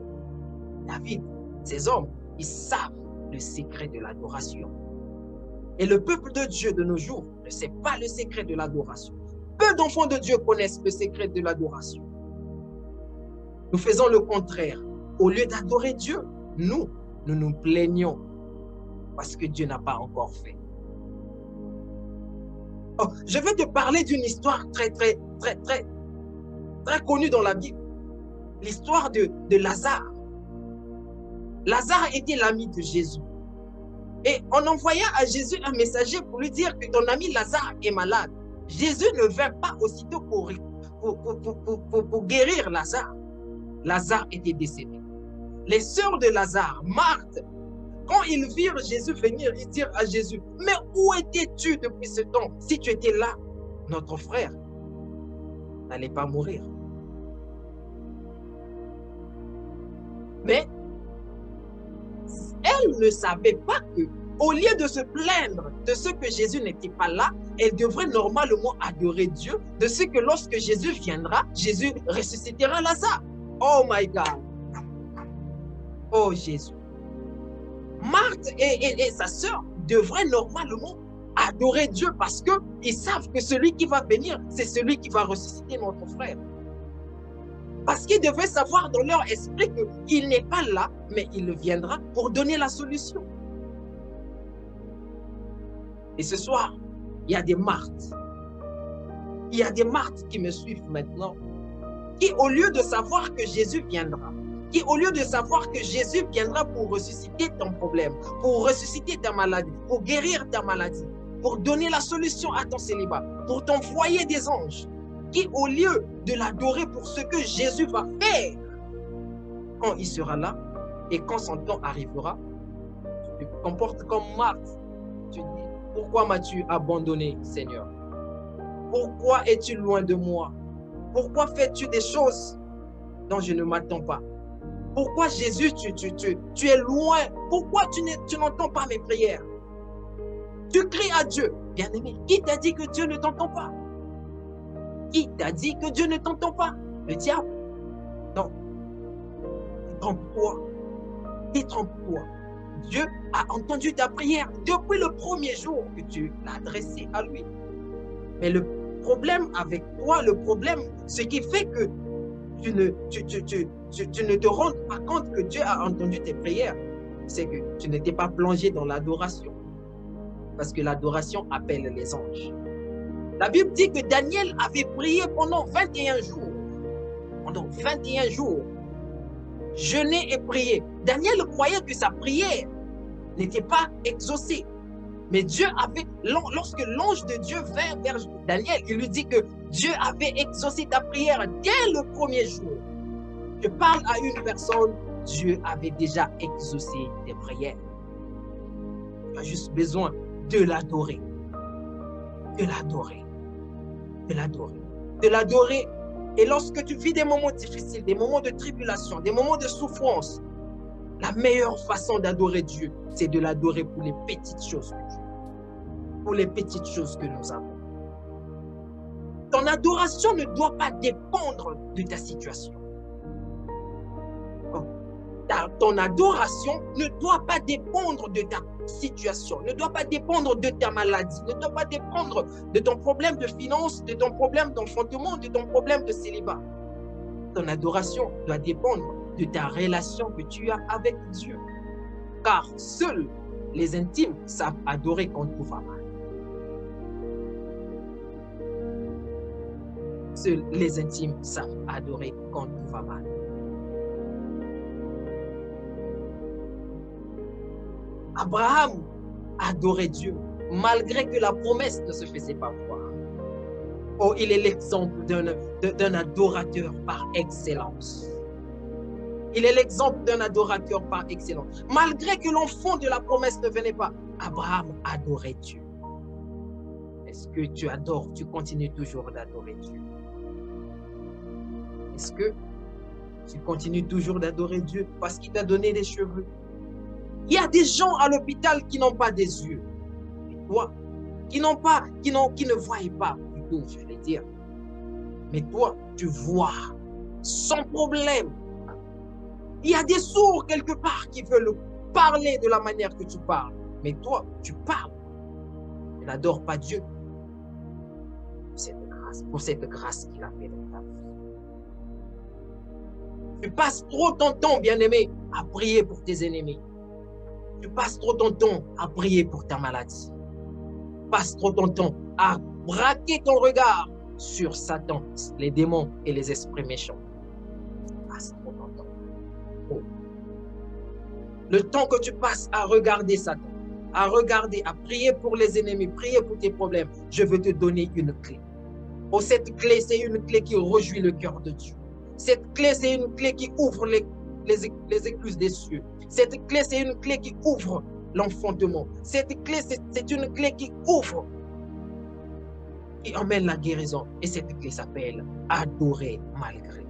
David, ces hommes, ils savent le secret de l'adoration. Et le peuple de Dieu de nos jours ne sait pas le secret de l'adoration. Peu d'enfants de Dieu connaissent le secret de l'adoration. Nous faisons le contraire. Au lieu d'adorer Dieu, nous nous plaignons parce que Dieu n'a pas encore fait. Oh, je vais te parler d'une histoire très connue dans la Bible. L'histoire de Lazare. Lazare était l'ami de Jésus. Et on envoya à Jésus un messager pour lui dire que ton ami Lazare est malade. Jésus ne vint pas aussitôt pour guérir Lazare. Lazare était décédé. Les sœurs de Lazare, Marthe, quand ils virent Jésus venir, ils dirent à Jésus, mais où étais-tu depuis ce temps? Si tu étais là, notre frère n'allait pas mourir. Mais elle ne savait pas que, au lieu de se plaindre de ce que Jésus n'était pas là, elle devrait normalement adorer Dieu, de ce que lorsque Jésus viendra, Jésus ressuscitera Lazare. Oh my God! Oh Jésus! Marthe et sa sœur devraient normalement adorer Dieu parce qu'ils savent que celui qui va venir, c'est celui qui va ressusciter notre frère. Parce qu'ils devaient savoir dans leur esprit qu'il n'est pas là, mais il viendra pour donner la solution. Et ce soir, il y a des Marthes. Il y a des Marthes qui me suivent maintenant, qui au lieu de savoir que Jésus viendra, qui au lieu de savoir que Jésus viendra pour ressusciter ton problème, pour ressusciter ta maladie, pour guérir ta maladie, pour donner la solution à ton célibat, pour t'envoyer des anges, qui au lieu de l'adorer pour ce que Jésus va faire, quand il sera là et quand son temps arrivera, tu te comportes comme Marthe. Tu dis, Pourquoi m'as-tu abandonné, Seigneur? Pourquoi es-tu loin de moi? Pourquoi fais-tu des choses dont je ne m'attends pas? Pourquoi, Jésus, tu es loin? Pourquoi tu n'entends pas mes prières? Tu cries à Dieu. Bien-aimé, qui t'a dit que Dieu ne t'entend pas? Qui t'a dit que Dieu ne t'entend pas? Le diable. Non. Détrompe-toi. Détrompe-toi. Dieu a entendu ta prière depuis le premier jour que tu l'as adressée à lui. Mais le problème avec toi, ce qui fait que tu ne te rends pas compte que Dieu a entendu tes prières, c'est que tu n'étais pas plongé dans l'adoration. Parce que l'adoration appelle les anges. La Bible dit que Daniel avait prié pendant 21 jours. Pendant 21 jours. Jeûné et prié. Daniel croyait que sa prière n'était pas exaucée. Mais Dieu avait, lorsque l'ange de Dieu vint vers Daniel, il lui dit que Dieu avait exaucé ta prière dès le premier jour. Je parle à une personne, Dieu avait déjà exaucé tes prières. Tu as juste besoin de l'adorer. De l'adorer. De l'adorer. De l'adorer. Et lorsque tu vis des moments difficiles, des moments de tribulation, des moments de souffrance, la meilleure façon d'adorer Dieu, c'est de l'adorer pour les petites choses que Dieu. Pour les petites choses que nous avons. Ton adoration ne doit pas dépendre de ta situation. Ton adoration ne doit pas dépendre de ta situation, ne doit pas dépendre de ta maladie, ne doit pas dépendre de ton problème de finance, de ton problème d'enfantement, de ton problème de célibat. Ton adoration doit dépendre de ta relation que tu as avec Dieu. Car seuls les intimes savent adorer quand tout va mal. Seuls les intimes savent adorer quand tout va mal. Abraham adorait Dieu, malgré que la promesse ne se faisait pas voir. Oh, il est l'exemple d'un adorateur par excellence. Il est l'exemple d'un adorateur par excellence. Malgré que l'enfant de la promesse ne venait pas, Abraham adorait Dieu. Est-ce que tu adores, tu continues toujours d'adorer Dieu? Est-ce que tu continues toujours d'adorer Dieu parce qu'il t'a donné des cheveux? Il y a des gens à l'hôpital qui n'ont pas des yeux. Et toi, qui ne voient pas, plutôt, je vais dire. Mais toi, tu vois sans problème. Il y a des sourds quelque part qui veulent parler de la manière que tu parles. Mais toi, tu parles. Tu n'adores pas Dieu pour cette grâce qu'il a fait dans ta vie. Tu passes trop ton temps, bien-aimé, à prier pour tes ennemis. Tu passes trop ton temps à prier pour ta maladie. Tu passes trop ton temps à braquer ton regard sur Satan, les démons et les esprits méchants. Tu passes trop ton temps. Oh. Le temps que tu passes à regarder Satan, à prier pour les ennemis, prier pour tes problèmes, je veux te donner une clé. Oh, cette clé, c'est une clé qui réjouit le cœur de Dieu. Cette clé, c'est une clé qui ouvre les écluses des cieux. Cette clé, c'est une clé qui ouvre l'enfantement. Cette clé, c'est une clé qui ouvre, qui emmène la guérison. Et cette clé s'appelle adorer malgré.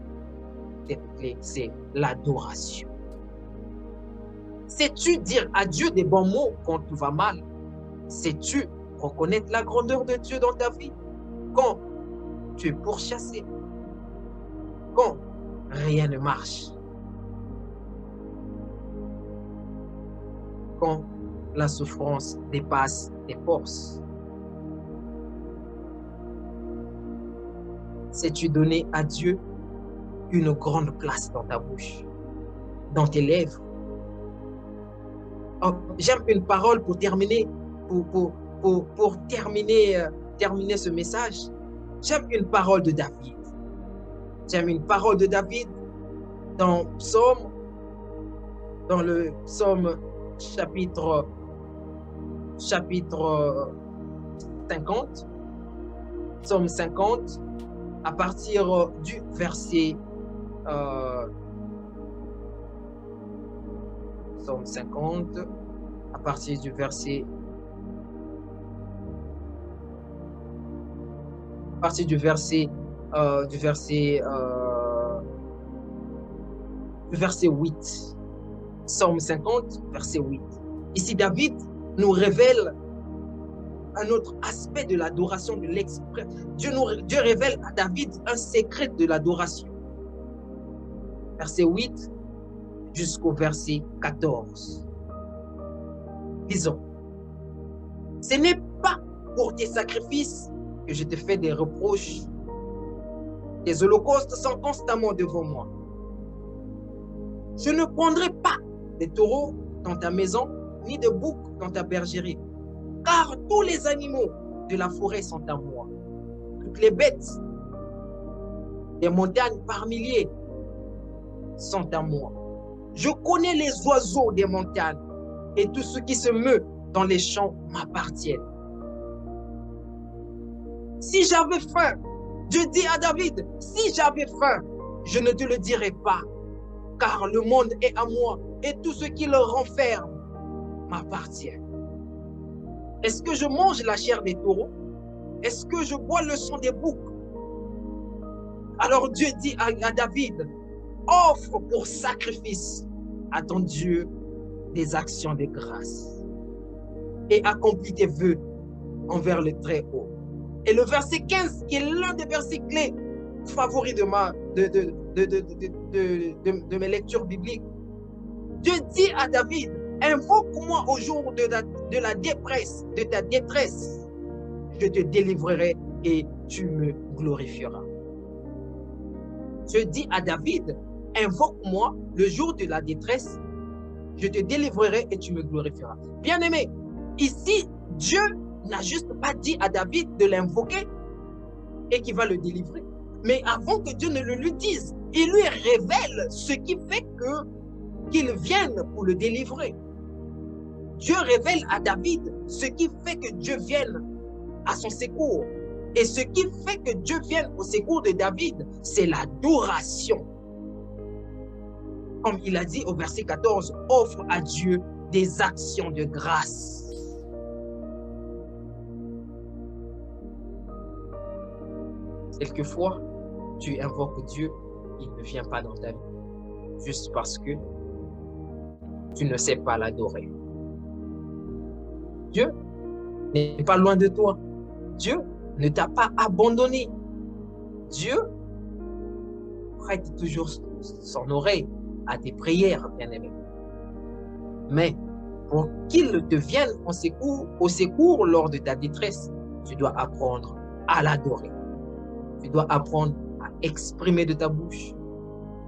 Cette clé, c'est l'adoration. Sais-tu dire à Dieu des bons mots quand tout va mal? Sais-tu reconnaître la grandeur de Dieu dans ta vie? Quand tu es pourchassé, quand rien ne marche, quand la souffrance dépasse tes forces. Sais-tu donner à Dieu une grande place dans ta bouche, dans tes lèvres? Oh, j'aime une parole pour terminer, pour terminer ce message. J'aime une parole de David. J'aime une parole de David dans le psaume chapitre 50, psaume 50, à partir du verset psaume 50, à partir du verset partir du verset 8. Psaume 50, verset 8. Ici, David nous révèle un autre aspect de l'adoration, de l'expression. Dieu révèle à David un secret de l'adoration. Verset 8 jusqu'au verset 14. Disons, ce n'est pas pour tes sacrifices que je te fais des reproches. Tes holocaustes sont constamment devant moi. Je ne prendrai pas de taureaux dans ta maison, ni de boucs dans ta bergerie, car tous les animaux de la forêt sont à moi. Toutes les bêtes des montagnes par milliers sont à moi. Je connais les oiseaux des montagnes et tout ce qui se meut dans les champs m'appartiennent. Si j'avais faim, Dieu dit à David, si j'avais faim, je ne te le dirais pas, car le monde est à moi et tout ce qui le renferme m'appartient. Est-ce que je mange la chair des taureaux? Est-ce que je bois le sang des boucs? Alors Dieu dit à David, offre pour sacrifice à ton Dieu des actions de grâce et accomplis tes vœux envers le Très-Haut. Et le verset 15, qui est l'un des versets clés favoris de mes lectures bibliques, Dieu dit à David, invoque-moi au jour de ta détresse, je te délivrerai et tu me glorifieras. Dieu dit à David, invoque-moi le jour de la détresse, je te délivrerai et tu me glorifieras. Bien-aimé, ici, Dieu n'a juste pas dit à David de l'invoquer et qu'il va le délivrer. Mais avant que Dieu ne le lui dise, il lui révèle ce qui fait qu'il vienne pour le délivrer. Dieu révèle à David ce qui fait que Dieu vienne à son secours. Et ce qui fait que Dieu vienne au secours de David, c'est l'adoration. Comme il a dit au verset 14, offre à Dieu des actions de grâce. Quelquefois, tu invoques Dieu, il ne vient pas dans ta vie, juste parce que tu ne sais pas l'adorer. Dieu n'est pas loin de toi. Dieu ne t'a pas abandonné. Dieu prête toujours son oreille à tes prières, bien-aimé. Mais pour qu'il te vienne au secours lors de ta détresse, tu dois apprendre à l'adorer. Tu dois apprendre à exprimer de ta bouche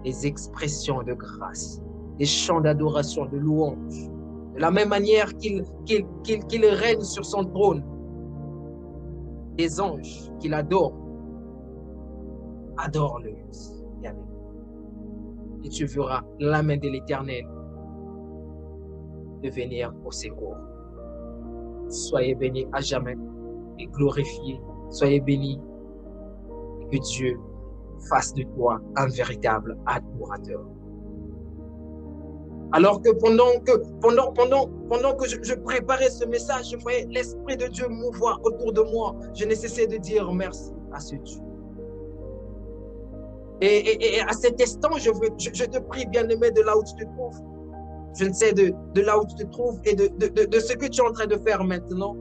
des expressions de grâce, des chants d'adoration, de louange. De la même manière qu'il règne sur son trône, des anges qu'il adore, adore-le. Et tu verras la main de l'Éternel de venir au secours. Soyez bénis à jamais et glorifiés. Soyez bénis et que Dieu fasse de toi un véritable adorateur. Alors que pendant que je préparais ce message, je voyais l'Esprit de Dieu mouvoir autour de moi. Je ne cessais de dire merci à ce Dieu. Et à cet instant, je te prie, bien-aimé, de là où tu te trouves. Je ne sais de là où tu te trouves et de ce que tu es en train de faire maintenant.